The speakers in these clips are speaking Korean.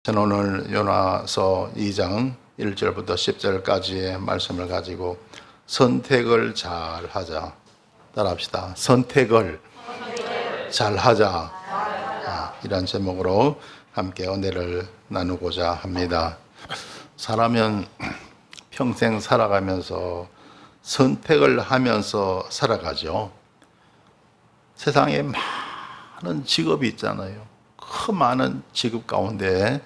저는 오늘 요나서 2장 1절부터 10절까지의 말씀을 가지고 선택을 잘 하자. 따라합시다. 선택을 잘 하자. 이런 제목으로 함께 은혜를 나누고자 합니다. 사람은 평생 살아가면서 선택을 하면서 살아가죠. 세상에 많은 직업이 있잖아요. 그 많은 직업 가운데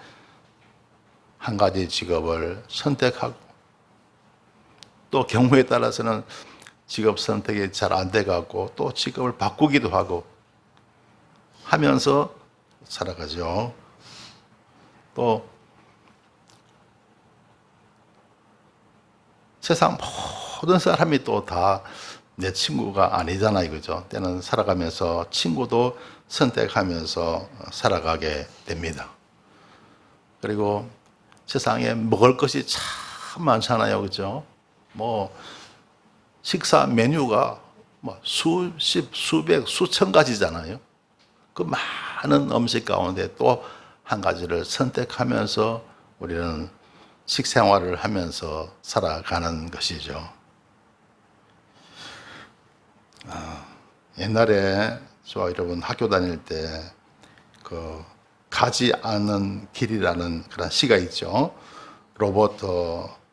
한 가지 직업을 선택하고 또 경우에 따라서는 직업 선택이 잘 안 돼가고 또 직업을 바꾸기도 하고 하면서 살아가죠. 또 세상 모든 사람이 또 다 내 친구가 아니잖아요. 그죠? 때는 살아가면서 친구도 선택하면서 살아가게 됩니다. 그리고 세상에 먹을 것이 참 많잖아요. 그죠? 식사 메뉴가 수십, 수백, 수천 가지잖아요. 그 많은 음식 가운데 또 한 가지를 선택하면서 우리는 식생활을 하면서 살아가는 것이죠. 옛날에 저와 여러분 학교 다닐 때 가지 않는 길이라는 그런 시가 있죠. 로버트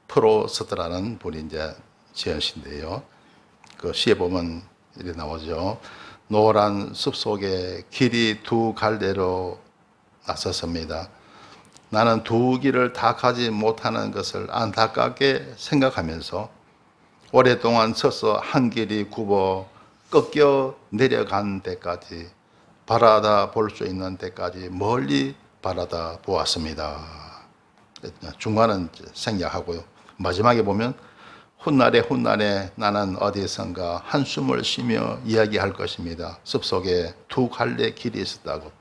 프로스트라는 분이 이제 지은 시인데요. 그 시에 보면 이렇게 나오죠. 노란 숲속에 길이 두 갈래로 나섰습니다. 나는 두 길을 다 가지 못하는 것을 안타깝게 생각하면서 오랫동안 서서 한 길이 굽어 꺾여 내려간 데까지 바라다 볼 수 있는 데까지 멀리 바라다 보았습니다. 중간은 생략하고요. 마지막에 보면 훗날에 나는 어디선가 한숨을 쉬며 이야기할 것입니다. 숲속에 두 갈래 길이 있었다고.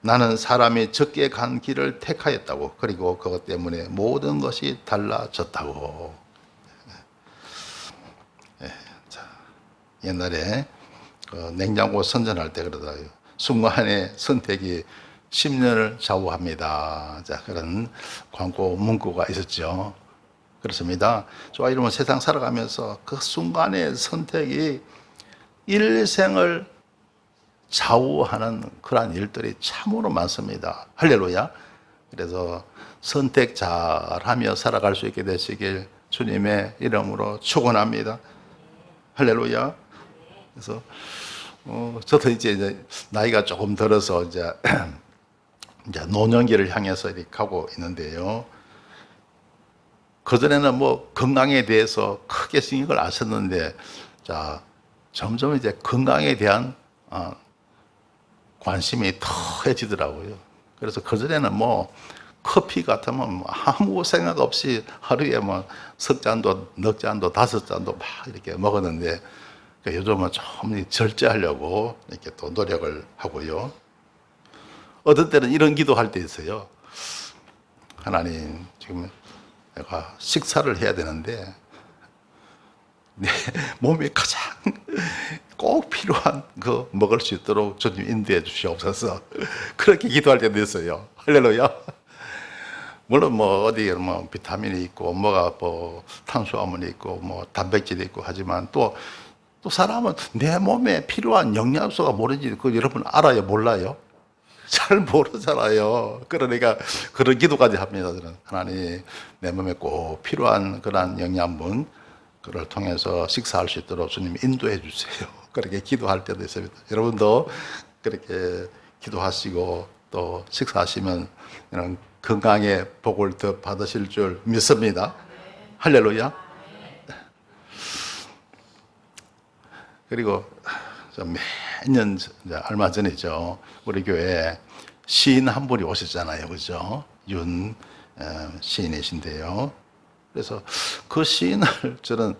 나는 사람이 적게 간 길을 택하였다고. 그리고 그것 때문에 모든 것이 달라졌다고. 옛날에 냉장고 선전할 때 그러더라고요. 순간의 선택이 10년을 좌우합니다. 자, 그런 광고 문구가 있었죠. 그렇습니다. 저와 이러면 세상 살아가면서 그 순간의 선택이 일생을 좌우하는 그러한 일들이 참으로 많습니다. 할렐루야. 그래서 선택 잘하며 살아갈 수 있게 되시길 주님의 이름으로 축원합니다. 할렐루야. 그래서 저도 이제 나이가 조금 들어서 이제 노년기를 향해서 이렇게 가고 있는데요. 그전에는 건강에 대해서 크게 신경을 안 썼는데, 점점 이제 건강에 대한 관심이 더해지더라고요. 그래서 그전에는 커피 같으면 아무 생각 없이 하루에 석 잔도, 넉 잔도, 다섯 잔도 막 이렇게 먹었는데, 요즘은 좀 절제하려고 이렇게 또 노력을 하고요. 어떤 때는 이런 기도할 때 있어요. 하나님, 지금 내가 식사를 해야 되는데 내 몸에 가장 꼭 필요한 거 먹을 수 있도록 주님 인도해 주시옵소서. 그렇게 기도할 때도 있어요. 할렐루야. 물론 어디 비타민이 있고 탄수화물이 있고 단백질이 있고 하지만 또 사람은 내 몸에 필요한 영양소가 뭐든지 여러분 알아요, 몰라요? 잘 모르잖아요. 그러니까 그런 기도까지 합니다. 저는 하나님, 내 몸에 꼭 필요한 그런 영양분 그를 통해서 식사할 수 있도록 주님 인도해 주세요. 그렇게 기도할 때도 있습니다. 여러분도 그렇게 기도하시고 또 식사하시면 이런 건강의 복을 더 받으실 줄 믿습니다. 할렐루야. 그리고 매년 얼마 전이죠. 우리 교회에 시인 한 분이 오셨잖아요. 그죠? 윤 시인이신데요. 그래서 그 시인을 저는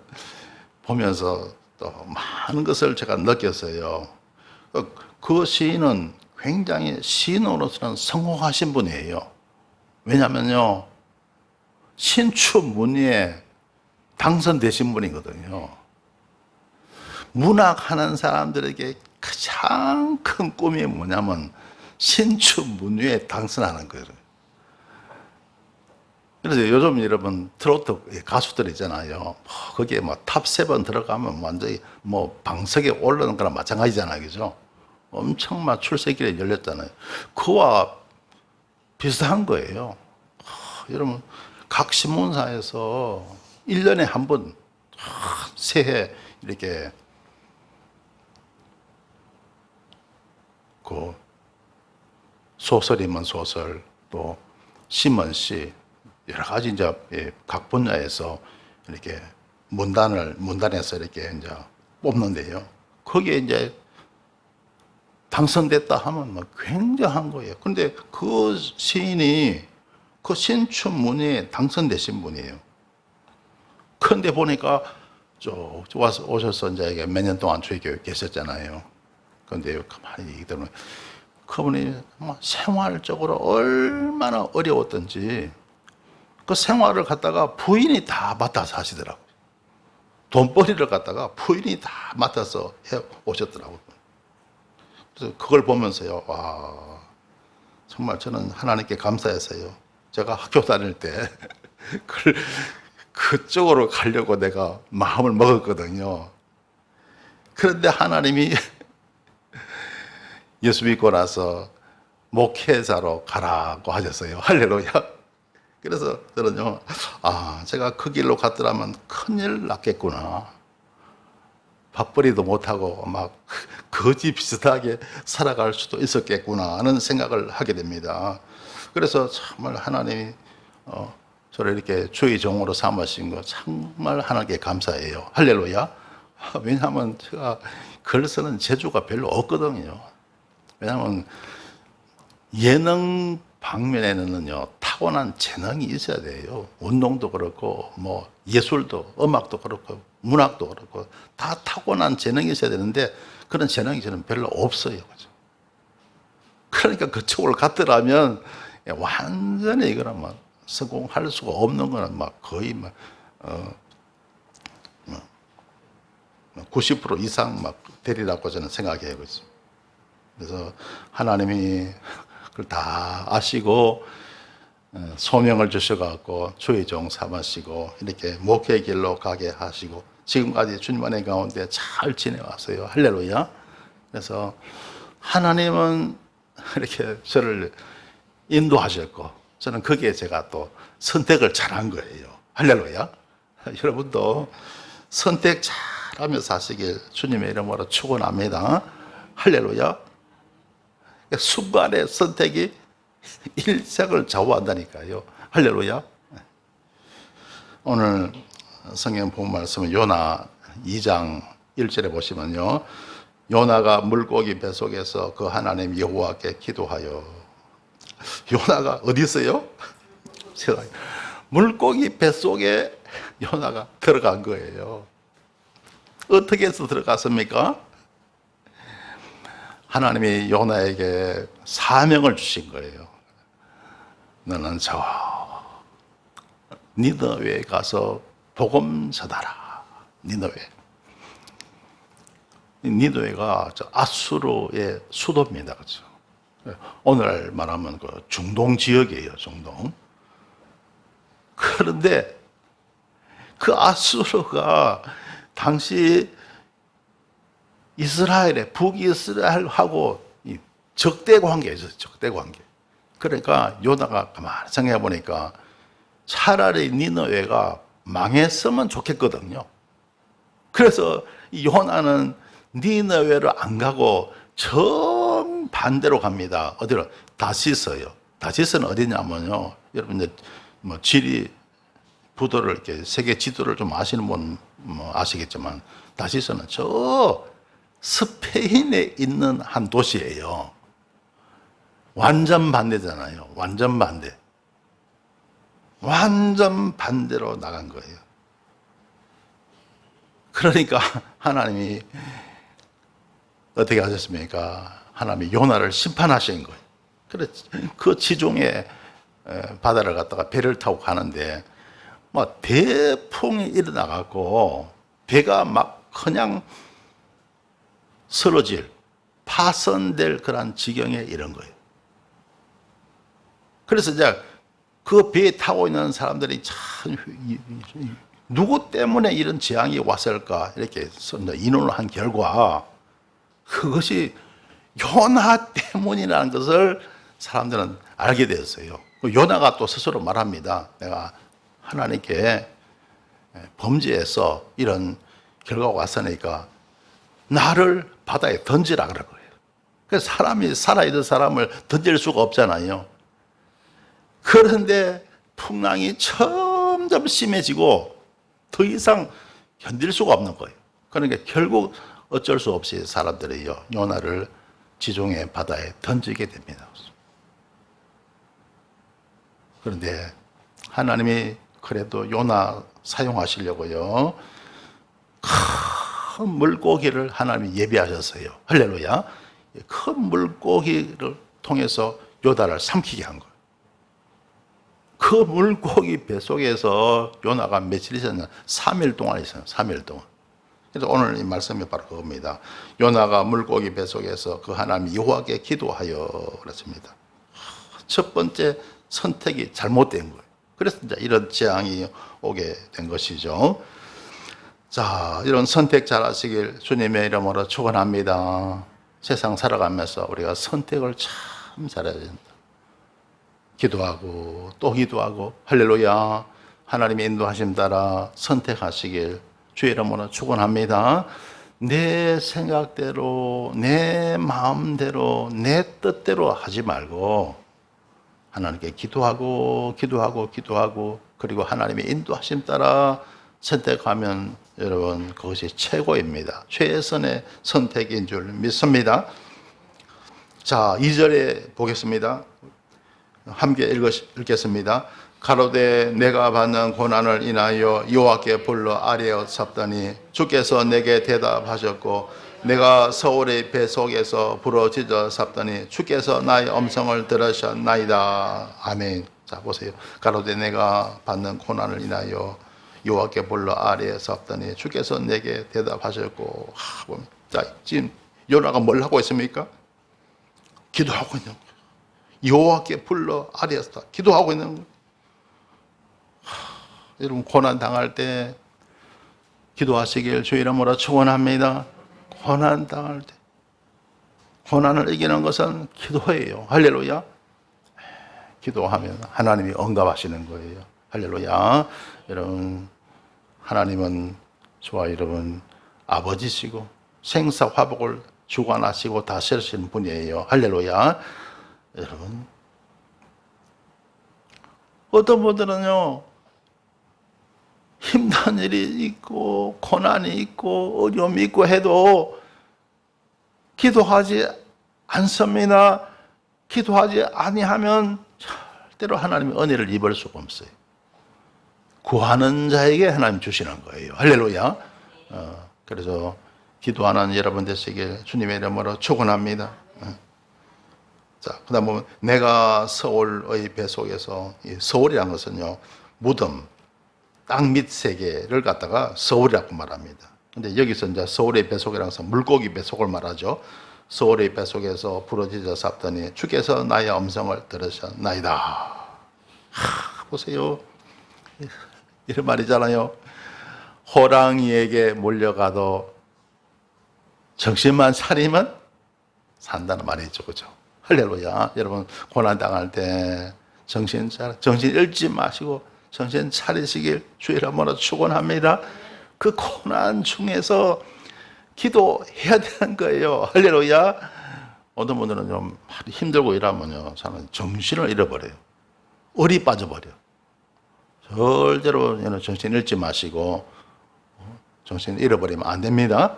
보면서 또 많은 것을 제가 느꼈어요. 그 시인은 굉장히 시인으로서는 성공하신 분이에요. 왜냐면요, 신춘문예에 당선되신 분이거든요. 문학하는 사람들에게 가장 큰 꿈이 뭐냐면 신춘문예에 당선하는 거예요. 그래서 요즘 여러분 트로트 가수들 있잖아요. 거기에 뭐 탑7 들어가면 완전히 뭐 방석에 오르는 거랑 마찬가지잖아요. 그죠? 엄청 막 출세길에 열렸잖아요. 그와 비슷한 거예요. 여러분, 각 신문사에서 1년에 한 번, 새해 이렇게 그 소설이면 소설, 또 시면 시, 여러 가지 이제 각 분야에서 이렇게 문단에서 이렇게 이제 뽑는데요. 거기에 이제 당선됐다 하면 뭐 굉장한 거예요. 근데 그 시인이 그 신춘문예에 당선되신 분이에요. 그런데 보니까 쭉 와서 오셔서 이제 몇 년 동안 저희 교회 계셨잖아요. 그런데 가만히 얘기 들으면 그분이 생활적으로 얼마나 어려웠던지 그 생활을 갖다가 부인이 다 맡아서 하시더라고요. 돈벌이를 갖다가 부인이 다 맡아서 해 오셨더라고요. 그래서 그걸 보면서요, 와, 정말 저는 하나님께 감사해서요. 제가 학교 다닐 때 그쪽으로 가려고 내가 마음을 먹었거든요. 그런데 하나님이 예수 믿고 나서 목회자로 가라고 하셨어요. 할렐루야. 그래서 저는요, 제가 그 길로 갔더라면 큰일 났겠구나. 밥벌이도 못하고 막 거지 비슷하게 살아갈 수도 있었겠구나 하는 생각을 하게 됩니다. 그래서 정말 하나님이 저를 이렇게 주의 종으로 삼으신 거 정말 하나님께 감사해요. 할렐루야. 왜냐하면 제가 글 쓰는 재주가 별로 없거든요. 왜냐하면 예능 방면에는요, 타고난 재능이 있어야 돼요. 운동도 그렇고, 뭐, 예술도, 음악도 그렇고, 문학도 그렇고, 다 타고난 재능이 있어야 되는데, 그런 재능이 저는 별로 없어요. 그죠? 그러니까 그쪽으로 갔더라면, 완전히 이거는 막 성공할 수가 없는 거는 막 거의 막, 90% 이상 막 되리라고 저는 생각해요. 그죠? 그래서 하나님이 그걸 다 아시고 소명을 주셔갖고 주의 종 삼으시고 이렇게 목회 길로 가게 하시고 지금까지 주님 안의 가운데 잘 지내왔어요. 할렐루야. 그래서 하나님은 이렇게 저를 인도하셨고 저는 거기에 제가 또 선택을 잘한 거예요. 할렐루야. 여러분도 선택 잘하며 사시길 주님의 이름으로 축원합니다. 할렐루야. 순간의 선택이 일생을 좌우한다니까요. 할렐루야. 오늘 성경 본 말씀은 요나 2장 1절에 보시면요. 요나가 물고기 뱃속에서 그 하나님 여호와께 기도하여. 요나가 어디 있어요? 물고기 뱃속에 요나가 들어간 거예요. 어떻게 해서 들어갔습니까? 하나님이 요나에게 사명을 주신 거예요. 너는 저 니느웨에 가서 복음 전하라. 니느웨. 니느웨가 아수르의 수도입니다. 그렇죠? 오늘 말하면 그 중동 지역이에요. 중동. 그런데 그 아수르가 당시 이스라엘의 북이스라엘하고 적대 관계에 있었어요. 적대 관계. 그러니까 요나가 가만히 생각해 보니까 차라리 니느웨가 망했으면 좋겠거든요. 그래서 요나는 니느웨를 안 가고 정반대로 갑니다. 어디로? 다시스요. 다시스는 어디냐면요. 여러분 이제 뭐 지리 부도를 이렇게 세계 지도를 좀 아시는 분 뭐 아시겠지만 다시스는 저 스페인에 있는 한 도시예요. 완전 반대잖아요. 완전 반대. 완전 반대로 나간 거예요. 그러니까 하나님이 어떻게 하셨습니까? 하나님이 요나를 심판하신 거예요. 그래 그 지중해 바다를 갔다가 배를 타고 가는데 막 대풍이 일어나갖고 배가 막 그냥 쓰러질, 파손될 그런 지경에 이런 거예요. 그래서 이제 그 배에 타고 있는 사람들이 참 누구 때문에 이런 재앙이 왔을까 이렇게 인원을 한 결과 그것이 요나 때문이라는 것을 사람들은 알게 되었어요. 요나가 또 스스로 말합니다. 내가 하나님께 범죄해서 이런 결과가 왔으니까 나를 바다에 던지라 그런 거예요. 그래서 사람이 살아있는 사람을 던질 수가 없잖아요. 그런데 풍랑이 점점 심해지고 더 이상 견딜 수가 없는 거예요. 그러니까 결국 어쩔 수 없이 사람들이요 요나를 지중해 바다에 던지게 됩니다. 그런데 하나님이 그래도 요나 사용하시려고요 큰 물고기를 하나님이 예비하셨어요. 할렐루야. 큰 물고기를 통해서 요나를 삼키게 한 거예요. 그 물고기 뱃속에서 요나가 며칠 있었냐? 3일 동안 있어요. 3일 동안. 그래서 오늘 이 말씀이 바로 그겁니다. 요나가 물고기 뱃속에서 그 하나님 여호와께 기도하여 그랬습니다. 첫 번째 선택이 잘못된 거예요. 그래서 이제 이런 재앙이 오게 된 것이죠. 자, 이런 선택 잘 하시길 주님의 이름으로 축원합니다. 세상 살아가면서 우리가 선택을 참 잘해야 된다. 기도하고 또 기도하고 할렐루야 하나님의 인도하심 따라 선택하시길 주의 이름으로 축원합니다. 내 생각대로 내 마음대로 내 뜻대로 하지 말고 하나님께 기도하고 그리고 하나님의 인도하심 따라 선택하면 여러분 그것이 최고입니다. 최선의 선택인 줄 믿습니다. 자, 2절에 보겠습니다. 함께 읽겠습니다. 가로되 내가 받는 고난을 인하여 여호와께 불러 아뢰어 삽더니 주께서 내게 대답하셨고 내가 서울의 뱃속에서 부러지져 삽더니 주께서 나의 음성을 들으셨나이다. 아멘. 자, 보세요. 가로되 내가 받는 고난을 인하여 여호와께 불러 아뢰어 삽더니 주께서 내게 대답하셨고 자, 지금 요나가 뭘 하고 있습니까? 기도하고 있는 거예요. 여호와께 불러 아뢰었다. 기도하고 있는 거예요. 여러분 고난 당할 때 기도하시길 주의 이름으로 축원합니다. 고난 당할 때 고난을 이기는 것은 기도예요. 할렐루야. 기도하면 하나님이 응답하시는 거예요. 할렐루야. 여러분 하나님은 저와 여러분 아버지시고 생사화복을 주관하시고 다스리시는 분이에요. 할렐루야. 여러분 어떤 분들은요 힘든 일이 있고 고난이 있고 어려움이 있고 해도 기도하지 않습니다. 기도하지 아니하면 절대로 하나님의 은혜를 입을 수가 없어요. 구하는 자에게 하나님 주시는 거예요. 할렐루야. 그래서 기도하는 여러분 되시길 주님의 이름으로 축원합니다. 자, 그다음 보면 내가 서울의 뱃속에서 이 서울이라는 것은요 무덤 땅 밑 세계를 갖다가 서울이라고 말합니다. 근데 여기서 이제 서울의 뱃속이라는 것은 물고기 뱃속을 말하죠. 서울의 뱃속에서 부러지져 삽더니 주께서 나의 음성을 들으셨나이다. 보세요. 이런 말이잖아요. 호랑이에게 몰려가도 정신만 차리면 산다는 말이죠. 그죠? 할렐루야. 여러분 고난 당할 때 정신 잃지 마시고 정신 차리시길 주의 이름으로 축원합니다. 그 고난 중에서 기도해야 되는 거예요. 할렐루야. 어떤 분들은 좀 힘들고 이러면요, 저는 정신을 잃어버려요. 얼이 빠져버려. 절대로 정신 잃지 마시고 정신 잃어버리면 안 됩니다.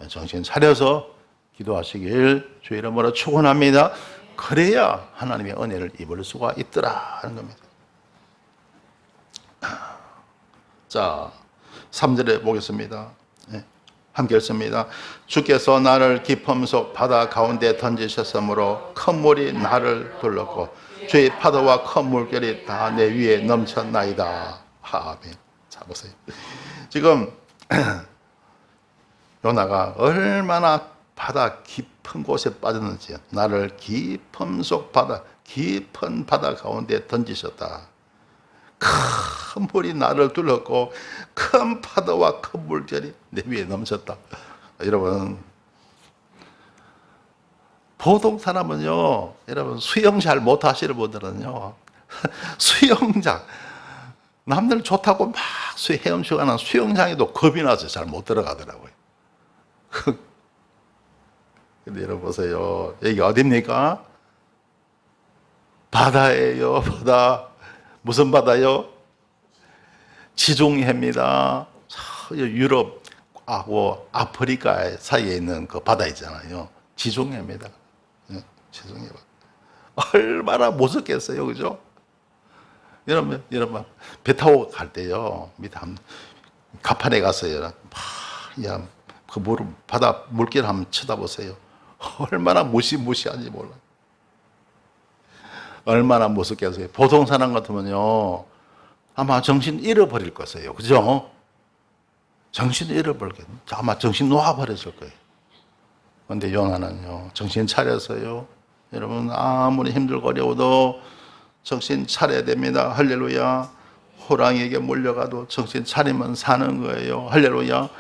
정신 차려서 기도하시길 주의 이름으로 축원합니다. 그래야 하나님의 은혜를 입을 수가 있더라 하는 겁니다. 자, 3절에 보겠습니다. 함께 읽습니다. 주께서 나를 깊음 속 바다 가운데 던지셨으므로 큰 물이 나를 둘렀고 주의 파도와 큰 물결이 다 내 위에 넘쳤나이다. 아멘. 자, 보세요. 지금 요나가 얼마나 바다 깊은 곳에 빠졌는지 나를 깊음 속 바다, 깊은 바다 가운데 던지셨다. 큰 물이 나를 둘렀고 큰 파도와 큰 물결이 내 위에 넘쳤다. 여러분, 보통 사람은요, 여러분 수영 잘 못하시는 분들은요, 수영장, 남들 좋다고 막 헤엄치고 가는 수영장에도 겁이 나서 잘 못 들어가더라고요. 근데 여러분 보세요, 여기 어딥니까? 바다예요, 바다. 무슨 바다요? 지중해입니다. 유럽하고 아프리카 사이에 있는 그 바다 있잖아요. 지중해입니다. 지중해. 얼마나 무섭겠어요, 그죠? 여러분, 배 타고 갈 때요, 밑에 가판에 가서요, 그 바다 물길 한번 쳐다보세요. 얼마나 무시무시한지 몰라요. 얼마나 무섭겠어요. 보통 사람 같으면요, 아마 정신 잃어버릴 것이에요. 그죠? 정신 잃어버리겠네. 아마 정신 놓아버렸을 거예요. 그런데 요나는요, 정신 차렸어요. 여러분, 아무리 힘들고 어려워도 정신 차려야 됩니다. 할렐루야. 호랑이에게 몰려가도 정신 차리면 사는 거예요. 할렐루야.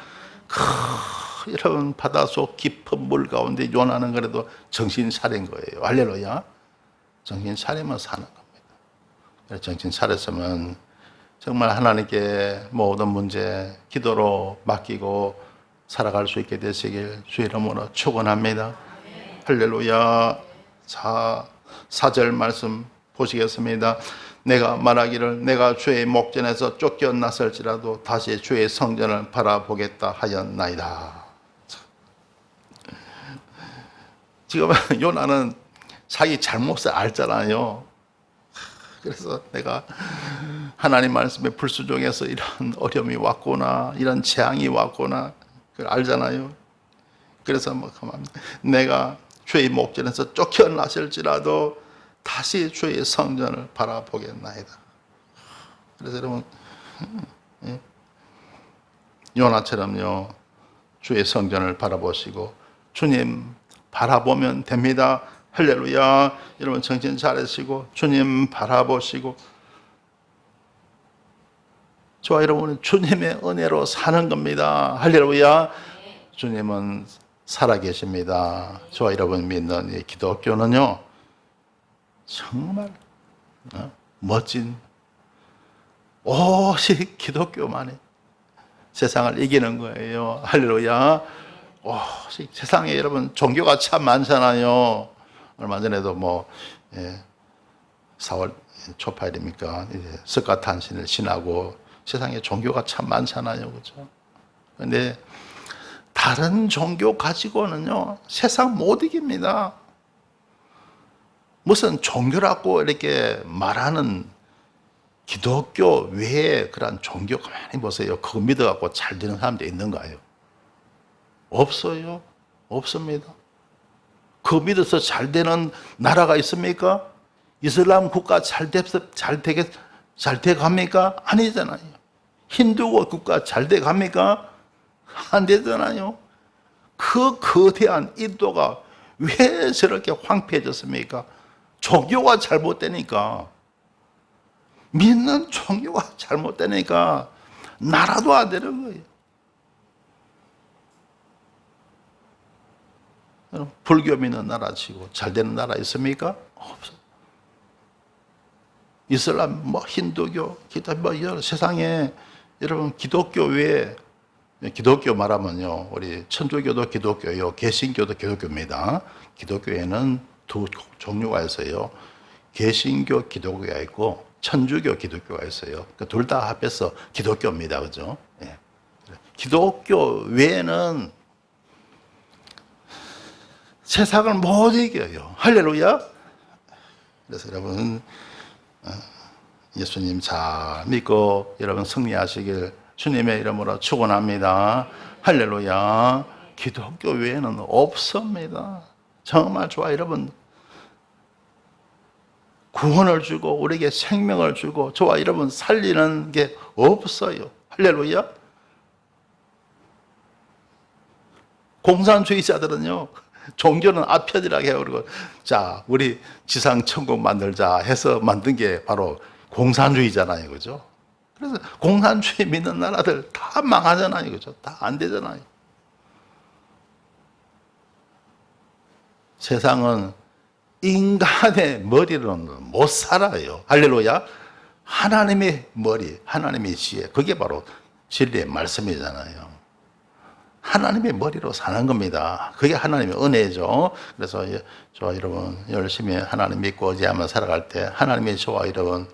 여러분, 바닷속 깊은 물 가운데 요나는 그래도 정신 차린 거예요. 할렐루야. 정신 차리면 사는 겁니다. 정신 차렸으면 정말 하나님께 모든 문제 기도로 맡기고 살아갈 수 있게 되시길 주의 이름으로 축원합니다. 할렐루야. 자, 4절 말씀 보시겠습니다. 내가 말하기를 내가 주의 목전에서 쫓겨났을지라도 다시 주의 성전을 바라보겠다 하였나이다. 지금 요나는 자기 잘못을 알잖아요. 그래서 내가 하나님 말씀의 불순종해서 이런 어려움이 왔구나, 이런 재앙이 왔구나, 그걸 알잖아요. 그래서 내가 주의 목전에서 쫓겨나실지라도 다시 주의 성전을 바라보겠나이다. 그래서 여러분, 요나처럼요, 주의 성전을 바라보시고 주님 바라보면 됩니다. 할렐루야. 여러분 정신 차리시고 주님 바라보시고, 저와 여러분은 주님의 은혜로 사는 겁니다. 할렐루야. 주님은 살아계십니다. 저와 여러분 믿는 이 기독교는요, 정말 멋진 오직 기독교만이 세상을 이기는 거예요. 할렐루야. 오직 세상에 여러분 종교가 참 많잖아요. 얼마 전에도 4월 초파일입니까? 이제 석가탄신을 지나고 세상에 종교가 참 많잖아요, 그렇죠? 그런데 다른 종교 가지고는요 세상 못 이깁니다. 무슨 종교라고 이렇게 말하는 기독교 외에 그런 종교 가만히 보세요. 그거 믿어갖고 잘 되는 사람도 있는가요? 없어요. 없습니다. 그거 믿어서 잘 되는 나라가 있습니까? 이슬람 국가 잘 돼갑니까? 아니잖아요. 힌두교 국가 잘 돼갑니까? 안 되잖아요. 그 거대한 인도가 왜 저렇게 황폐해졌습니까? 종교가 잘못되니까, 믿는 종교가 잘못되니까 나라도 안 되는 거예요. 불교 믿는 나라 치고 잘 되는 나라 있습니까? 없어요. 이슬람, 힌두교, 기타 세상에 여러분 기독교 외에, 기독교 말하면요, 우리 천주교도 기독교요, 개신교도 기독교입니다. 기독교에는 두 종류가 있어요. 개신교 기독교가 있고 천주교 기독교가 있어요. 둘 다 합해서 기독교입니다, 그죠? 예. 기독교 외에는 세상을 못 이겨요. 할렐루야. 그래서 여러분 예수님 잘 믿고 여러분 승리하시길 주님의 이름으로 축원합니다. 할렐루야. 기독교 외에는 없습니다. 정말 좋아. 여러분 구원을 주고 우리에게 생명을 주고 저와 여러분 살리는 게 없어요. 할렐루야. 공산주의자들은요, 종교는 아편이라고 해요. 그리고 자, 우리 지상 천국 만들자 해서 만든 게 바로 공산주의잖아요. 그죠? 그래서 공산주의 믿는 나라들 다 망하잖아요. 그죠? 다 안 되잖아요. 세상은 인간의 머리로는 못 살아요. 할렐루야. 하나님의 머리, 하나님의 지혜, 그게 바로 진리의 말씀이잖아요. 하나님의 머리로 사는 겁니다. 그게 하나님의 은혜죠. 그래서 저와 여러분 열심히 하나님 믿고 의지하며 살아갈 때 하나님의 저와 여러분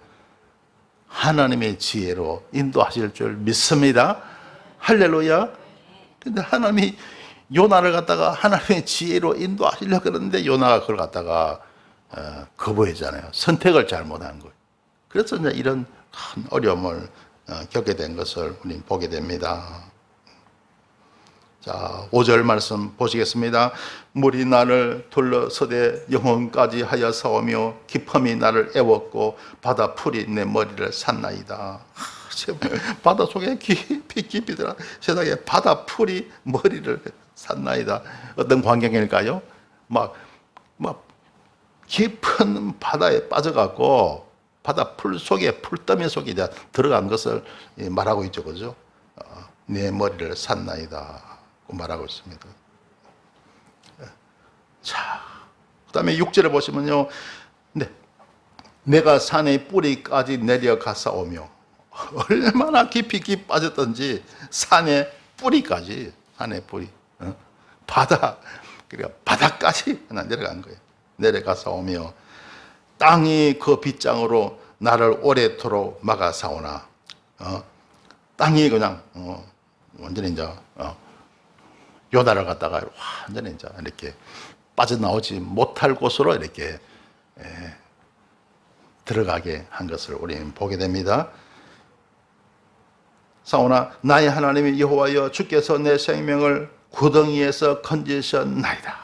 하나님의 지혜로 인도하실 줄 믿습니다. 할렐루야. 근데 하나님이 요나를 갖다가 하나님의 지혜로 인도하시려고 그러는데 요나가 그걸 갖다가 거부했잖아요. 선택을 잘못한 거예요. 그래서 이제 이런 큰 어려움을 겪게 된 것을 우리는 보게 됩니다. 자, 5절 말씀 보시겠습니다. 물이 나를 둘러서되 영혼까지 하여 싸우며 깊음이 나를 애웠고 바다 풀이 내 머리를 샀나이다. 바다 속에 깊이 들어 세상에 바다 풀이 머리를 샀나이다. 어떤 광경일까요? 막 깊은 바다에 빠져갖고 바다 풀 속에 풀더미 속에 들어간 것을 말하고 있죠, 그죠? 내 머리를 샀나이다. 말하고 있습니다. 자, 그 다음에 6절에 보시면요. 네, 내가 산의 뿌리까지 내려가사오며 얼마나 깊이 빠졌던지 산의 뿌리까지, 산의 뿌리, 바다, 그러니까 바다까지 내려간 거예요. 내려가사오며 땅이 그 빗장으로 나를 오래도록 막아사오나, 땅이 그냥 완전히 이제 요나를 갖다가 완전히 이제 이렇게 빠져나오지 못할 곳으로 이렇게 들어가게 한 것을 우리는 보게 됩니다. 사오나 나의 하나님이 여호와여 주께서 내 생명을 구덩이에서 건지셨나이다.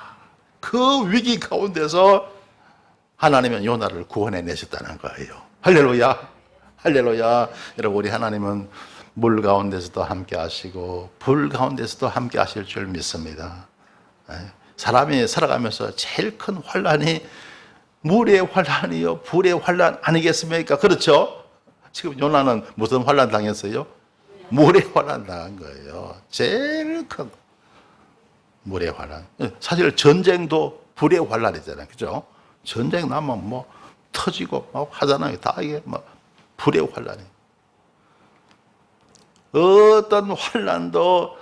그 위기 가운데서 하나님은 요나를 구원해 내셨다는 거예요. 할렐루야. 할렐루야. 여러분, 우리 하나님은 물 가운데서도 함께 하시고 불 가운데서도 함께 하실 줄 믿습니다. 사람이 살아가면서 제일 큰 환란이 물의 환란이요 불의 환란 아니겠습니까? 그렇죠? 지금 요나는 무슨 환란 당했어요? 물의 환란 당한 거예요. 제일 큰 물의 환란. 사실 전쟁도 불의 환란이잖아요. 그죠? 전쟁 나면 뭐 터지고 막 하잖아요. 다 이게 뭐 불의 환란이에요. 어떤 환난도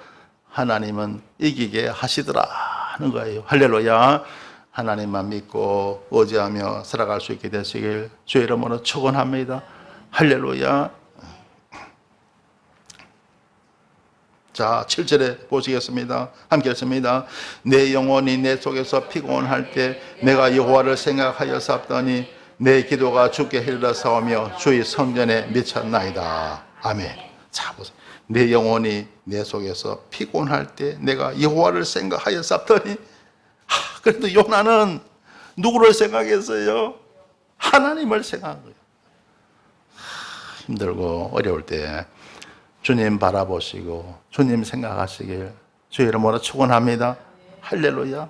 하나님은 이기게 하시더라 하는 거예요. 할렐루야. 하나님만 믿고 의지하며 살아갈 수 있게 되시길 주의 이름으로 축원합니다. 할렐루야. 자, 7절에 보시겠습니다. 함께 했습니다. 내 영혼이 내 속에서 피곤할 때 내가 여호와를 생각하여 삽더니 내 기도가 주께 흘러사오며 주의 성전에 미쳤나이다. 아멘. 자, 보세요. 내 영혼이 내 속에서 피곤할 때 내가 여호와를 생각하여 삽더니, 그래도 요나는 누구를 생각했어요? 하나님을 생각한 거예요. 힘들고 어려울 때 주님 바라보시고 주님 생각하시길 주의 이름으로 축원합니다. 할렐루야.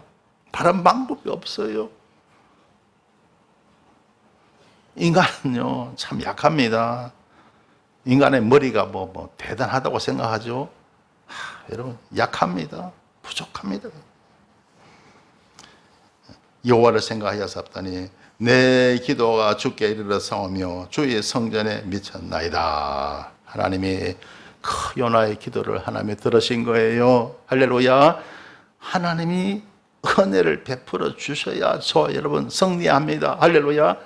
다른 방법이 없어요. 인간은요 참 약합니다. 인간의 머리가 뭐 대단하다고 생각하죠. 여러분 약합니다. 부족합니다. 여호와를 생각하여 삽더니 내 기도가 주께 이르러사오며 주의 성전에 미쳤나이다. 하나님이 그 요나의 기도를 하나님이 들으신 거예요. 할렐루야. 하나님이 은혜를 베풀어 주셔야 저와 여러분 승리합니다. 할렐루야.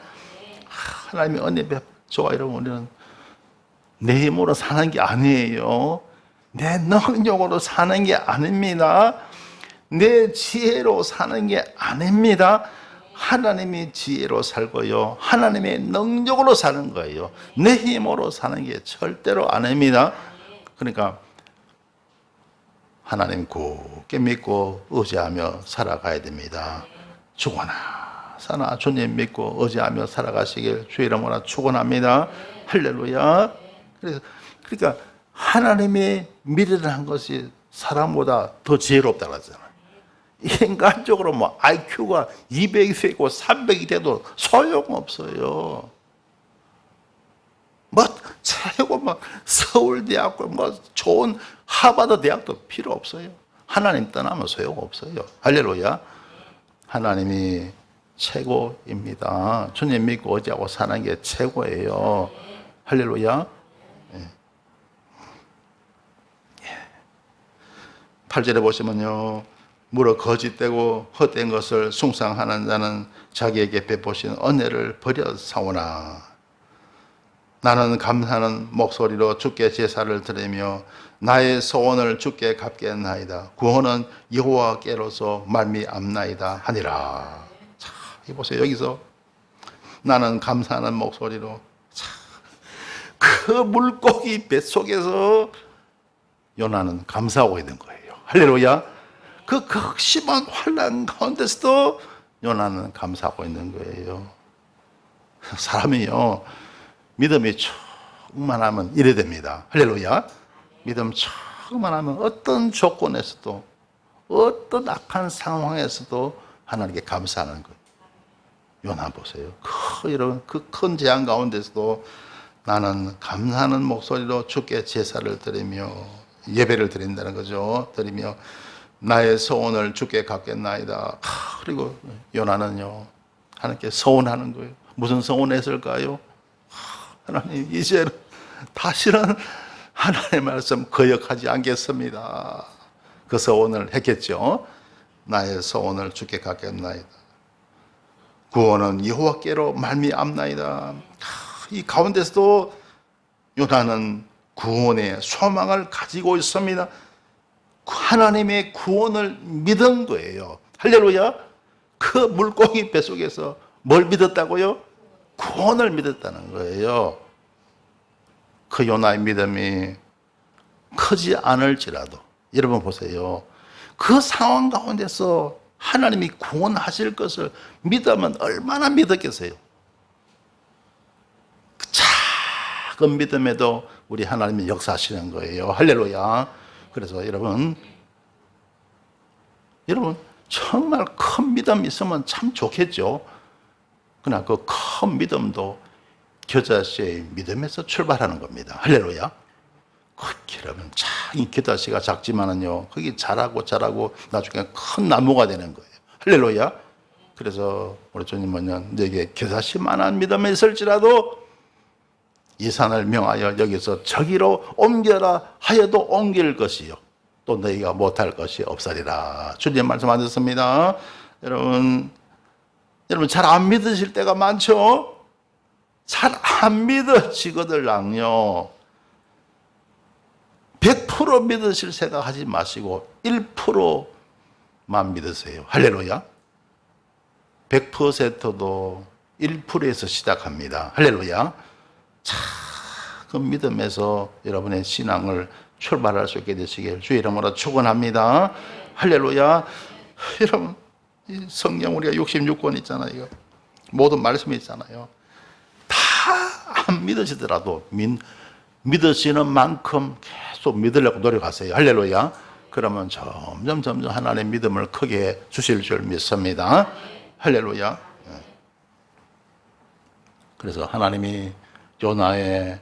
하나님이 은혜 베풀어 저와 여러분 우리는 내 힘으로 사는 게 아니에요. 내 능력으로 사는 게 아닙니다. 내 지혜로 사는 게 아닙니다. 하나님의 지혜로 살고요. 하나님의 능력으로 사는 거예요. 내 힘으로 사는 게 절대로 아닙니다. 그러니까 하나님 굳게 믿고 의지하며 살아가야 됩니다. 죽어나 사나 주님 믿고 의지하며 살아가시길 주의 이름으로 축원합니다. 할렐루야. 그러니까 하나님의 미래라는 것이 사람보다 더 지혜롭다고 하잖아요. 인간적으로 뭐 IQ가 200이 되고 300이 돼도 소용없어요. 최고 막 서울대학교 뭐 좋은 하버드 대학도 필요 없어요. 하나님 떠나면 소용없어요. 할렐루야. 하나님이 최고입니다. 주님 믿고 의지하고 사는 게 최고예요. 할렐루야. 8절에 보시면요, 무릇 거짓되고 헛된 것을 숭상하는 자는 자기에게 베푸신 은혜를 버려 사오나 나는 감사하는 목소리로 주께 제사를 드리며 나의 소원을 주께 갚겠나이다. 구원은 여호와께로서 말미암나이다 하니라. 자, 이 보세요. 여기서 나는 감사하는 목소리로, 자, 그 물고기 뱃속에서 요나는 감사하고 있는 거예요. 할렐루야. 그 극심한 환난 가운데서도 요나는 감사하고 있는 거예요. 사람이요, 믿음이 충만하면 이래 됩니다. 할렐루야. 믿음 충만하면 어떤 조건에서도, 어떤 악한 상황에서도 하나님께 감사하는 거예요. 요나 보세요. 이런 그 큰 재앙 가운데서도 나는 감사하는 목소리로 주께 제사를 드리며, 예배를 드린다는 거죠. 드리며 나의 소원을 주께 갚겠나이다. 그리고 요나는요, 하나님께 서원하는 거예요. 무슨 서원했을까요? 하나님, 이제는 다시는 하나님의 말씀 거역하지 않겠습니다. 그 서원을 했겠죠. 나의 소원을 주께 갚겠나이다. 구원은 여호와께로 말미암나이다. 이 가운데서도 요나는 구원의 소망을 가지고 있습니다. 하나님의 구원을 믿은 거예요. 할렐루야. 그 물고기 뱃속에서 뭘 믿었다고요? 구원을 믿었다는 거예요. 그 요나의 믿음이 크지 않을지라도, 여러분 보세요. 그 상황 가운데서 하나님이 구원하실 것을 믿으면 얼마나 믿었겠어요. 그 작은 믿음에도 우리 하나님이 역사하시는 거예요. 할렐루야. 그래서 여러분 정말 큰 믿음 있으면 참 좋겠죠. 그러나 그 큰 믿음도 겨자씨의 믿음에서 출발하는 겁니다. 할렐루야. 여러분, 이 겨자씨가 작지만은요, 거기 자라고 나중에 큰 나무가 되는 거예요. 할렐루야. 그래서 우리 주님은 너에게 겨자씨만한 믿음이 있을지라도 이 산을 명하여 여기서 저기로 옮겨라 하여도 옮길 것이요, 또 너희가 못할 것이 없으리라. 주님 말씀 안 듣습니다. 여러분 잘 안 믿으실 때가 많죠. 잘 안 믿어지거들랑요, 100% 믿으실 생각하지 마시고 1%만 믿으세요. 할렐루야. 100%도 1%에서 시작합니다. 할렐루야. 작은 믿음에서 여러분의 신앙을 출발할 수 있게 되시길 주의 이름으로 축원합니다. 할렐루야. 여러분, 이 성경 우리가 66권 있잖아요. 이거 모든 말씀이 있잖아요. 다 안 믿으시더라도 믿으시는 만큼 계속 믿으려고 노력하세요. 할렐루야. 그러면 점점 하나님의 믿음을 크게 주실 줄 믿습니다. 할렐루야. 그래서 하나님이 요나의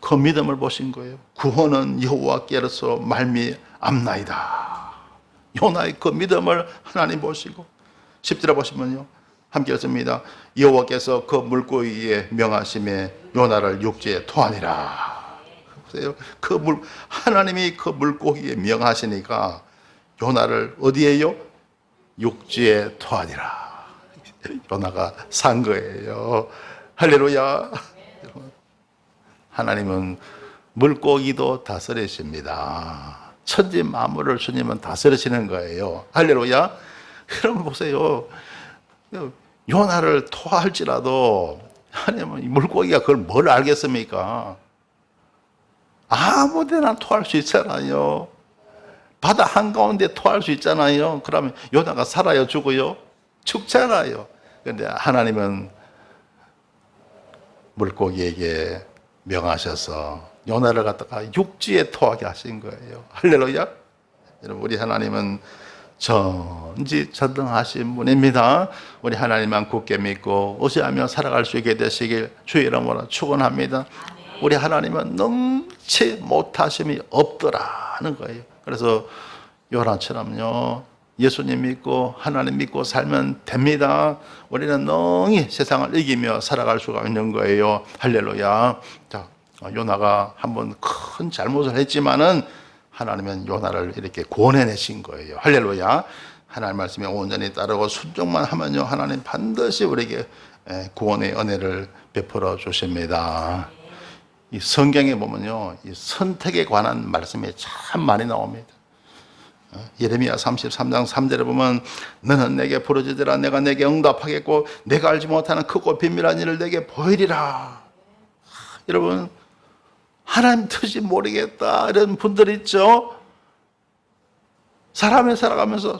그 믿음을 보신 거예요. 구원은 여호와께로서 말미암나이다. 요나의 그 믿음을 하나님 보시고 10절에 보시면요, 함께 읽습니다. 여호와께서 그 물고기에 명하심에 요나를 육지에 토하니라. 보세요. 하나님이 그 물고기에 명하시니까 요나를 어디에요? 육지에 토하니라. 요나가 산 거예요. 할렐루야. 하나님은 물고기도 다스리십니다. 천지 만물을 주님은 다스리시는 거예요. 할렐루야. 여러분 보세요. 요나를 토할지라도 하나님은 물고기가 그걸 뭘 알겠습니까? 아무 데나 토할 수 있잖아요. 바다 한가운데 토할 수 있잖아요. 그러면 요나가 살아요, 죽어요? 죽잖아요. 그런데 하나님은 물고기에게 명하셔서 요나를 갖다가 육지에 토하게 하신 거예요. 할렐루야. 여러분, 우리 하나님은 전지전능하신 분입니다. 우리 하나님만 굳게 믿고 의지하며 살아갈 수 있게 되시길 주의 이름으로 축원합니다. 우리 하나님은 능치 못하심이 없더라는 거예요. 그래서 요나처럼요, 예수님 믿고 하나님 믿고 살면 됩니다. 우리는 능히 세상을 이기며 살아갈 수가 있는 거예요. 할렐루야. 자, 요나가 한번 큰 잘못을 했지만은 하나님은 요나를 이렇게 구원해내신 거예요. 할렐루야. 하나님 말씀에 온전히 따르고 순종만 하면요, 하나님 반드시 우리에게 구원의 은혜를 베풀어 주십니다. 이 성경에 보면요, 이 선택에 관한 말씀이 참 많이 나옵니다. 예레미야 33장 3절에 보면 너는 내게 부르짖으라 내가 내게 응답하겠고 내가 알지 못하는 크고 비밀한 일을 내게 보이리라. 여러분, 하나님 뜻이 모르겠다 이런 분들 있죠. 사람이 살아가면서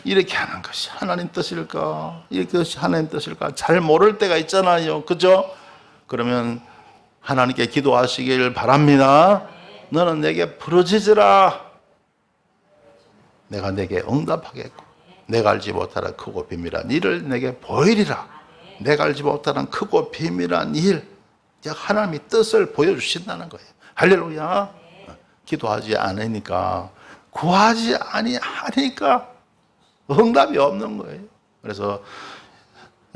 이렇게 하는 것이 하나님 뜻일까, 이것이 하나님 뜻일까 잘 모를 때가 있잖아요. 그죠? 그러면 하나님께 기도하시길 바랍니다. 너는 내게 부르짖으라 내가 내게 응답하겠고 내가 알지 못하는 크고 비밀한 일을 내게 보이리라. 내가 알지 못하는 크고 비밀한 일, 하나님이 뜻을 보여주신다는 거예요. 할렐루야. 기도하지 않으니까, 구하지 아니하니까 응답이 없는 거예요. 그래서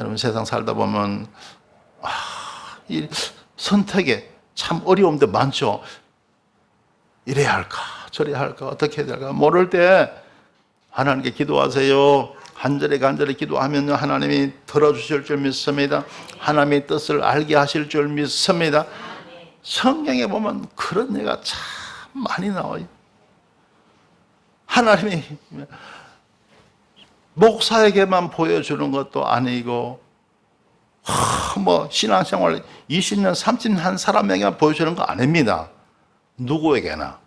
여러분, 세상 살다 보면 이 선택에 참 어려움도 많죠. 이래야 할까 저래야 할까 어떻게 해야 될까 모를 때 하나님께 기도하세요. 간절히 기도하면 하나님이 들어주실 줄 믿습니다. 하나님의 뜻을 알게 하실 줄 믿습니다. 성경에 보면 그런 예가 참 많이 나와요. 하나님이 목사에게만 보여주는 것도 아니고 신앙생활 20년 30년 한 사람에게만 보여주는 거 아닙니다. 누구에게나,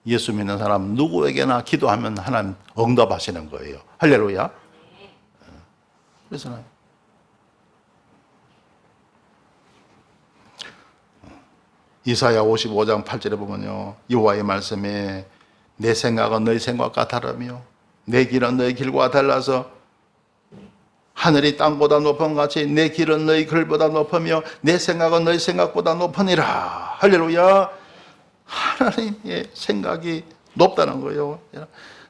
예수 믿는 사람 누구에게나 기도하면 하나님 응답하시는 거예요. 할렐루야. 그래서 이사야 55장 8절에 보면요, 여호와의 말씀에 내 생각은 너희 생각과 다르며 내 길은 너희 길과 달라서 하늘이 땅보다 높은 같이 내 길은 너희 길보다 높으며 내 생각은 너희 생각보다 높으니라. 할렐루야. 하나님의 생각이 높다는 거예요.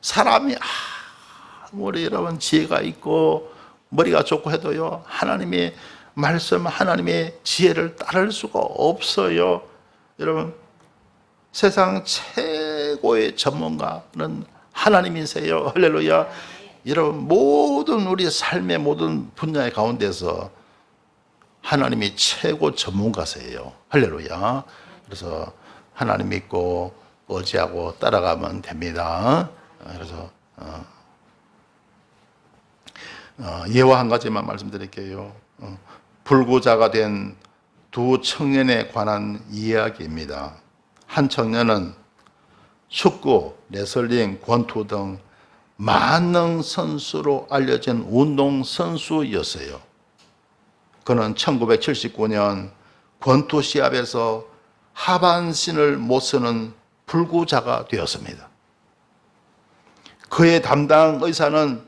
사람이 아무리 여러분 지혜가 있고 머리가 좋고 해도요, 하나님의 말씀, 하나님의 지혜를 따를 수가 없어요. 여러분, 세상 최고의 전문가는 하나님이세요. 할렐루야. 여러분, 모든 우리 삶의 모든 분야의 가운데서 하나님이 최고 전문가세요. 할렐루야. 그래서 하나님 믿고 의지하고 따라가면 됩니다. 그래서 예화 한 가지만 말씀드릴게요. 불구자가 된 두 청년에 관한 이야기입니다. 한 청년은 축구, 레슬링, 권투 등 만능 선수로 알려진 운동 선수였어요. 그는 1979년 권투 시합에서 하반신을 못 쓰는 불구자가 되었습니다. 그의 담당 의사는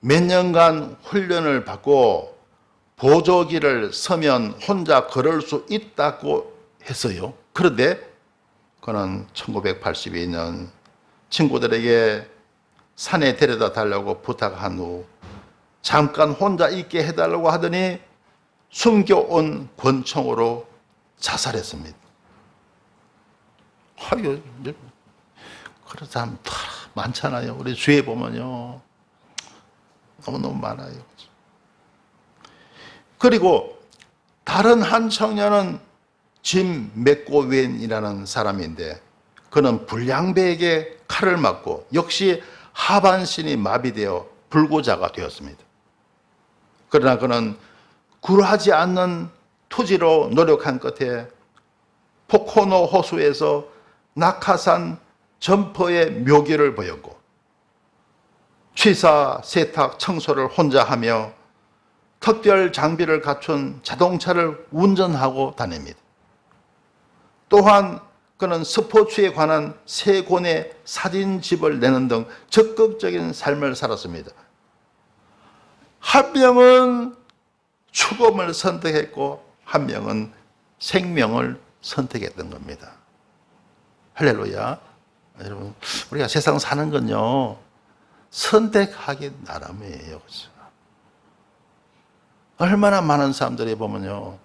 몇 년간 훈련을 받고 보조기를 서면 혼자 걸을 수 있다고 했어요. 그런데 그는 1982년 친구들에게 산에 데려다 달라고 부탁한 후 잠깐 혼자 있게 해달라고 하더니 숨겨온 권총으로 자살했습니다. 그런 사람 다 많잖아요. 우리 주위에 보면요, 너무너무 많아요. 그리고 다른 한 청년은 짐 맥고웬이라는 사람인데 그는 불량배에게 칼을 맞고 역시 하반신이 마비되어 불구자가 되었습니다. 그러나 그는 굴하지 않는 투지로 노력한 끝에 포코노 호수에서 낙하산 점퍼의 묘기를 보였고 취사, 세탁, 청소를 혼자 하며 특별 장비를 갖춘 자동차를 운전하고 다닙니다. 또한 그는 스포츠에 관한 3권의 사진집을 내는 등 적극적인 삶을 살았습니다. 한 명은 죽음을 선택했고 한 명은 생명을 선택했던 겁니다. 할렐루야. 여러분, 우리가 세상 사는 건요, 선택하기 나름이에요. 그렇죠? 얼마나 많은 사람들이 보면요,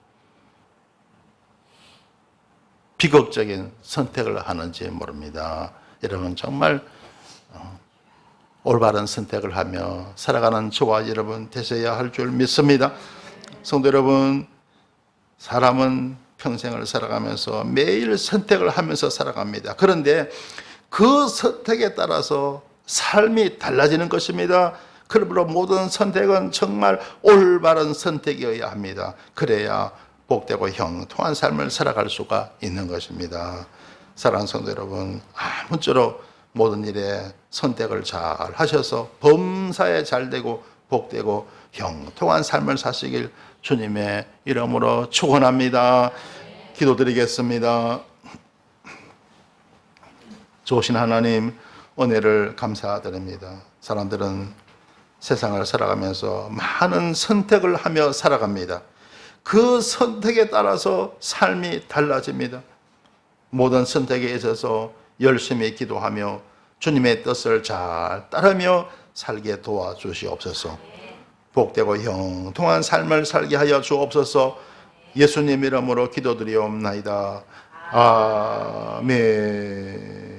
비극적인 선택을 하는지 모릅니다. 여러분, 정말 올바른 선택을 하며 살아가는 저와 여러분 되셔야 할 줄 믿습니다. 성도 여러분, 사람은 평생을 살아가면서 매일 선택을 하면서 살아갑니다. 그런데 그 선택에 따라서 삶이 달라지는 것입니다. 그러므로 모든 선택은 정말 올바른 선택이어야 합니다. 그래야 복되고 형통한 삶을 살아갈 수가 있는 것입니다. 사랑하는 성도 여러분, 아무쪼록 모든 일에 선택을 잘 하셔서 범사에 잘 되고 복되고 형통한 삶을 사시길 주님의 이름으로 축원합니다. 기도드리겠습니다. 좋으신 하나님, 은혜를 감사드립니다. 사람들은 세상을 살아가면서 많은 선택을 하며 살아갑니다. 그 선택에 따라서 삶이 달라집니다. 모든 선택에 있어서 열심히 기도하며 주님의 뜻을 잘 따르며 살게 도와주시옵소서. 복되고 형통한 삶을 살게 하여 주옵소서. 예수님 이름으로 기도드리옵나이다. 아멘.